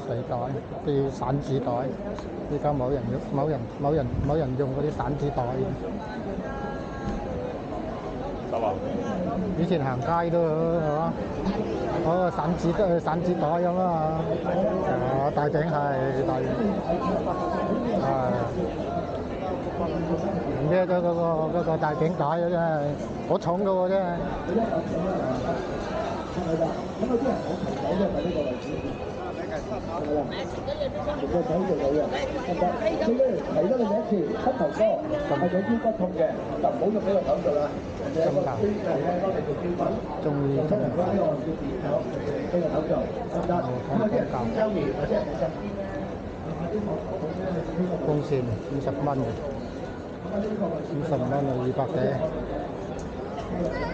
水袋、啲散紙袋，依家冇人用嗰啲散紙袋。得啦。以前行街都係嘛，嗰個散紙袋咁啊，大頂係大，唔記得咗嗰個大頂袋啊，真係好重噶喎，真係。係啦，咁有啲人好提手嘅，就呢個位置。係啦，成個手做到嘅，得。記住提多你一次，膝頭哥係有腰骨痛嘅，就唔好用呢個手做啦。人哋有個專人咧，幫你做腰骨。中醫通常嗰啲我叫點手，呢個手做得唔得？咁啊，即係周年或者係10天咧，風扇50蚊嘅，50蚊啊，200幾。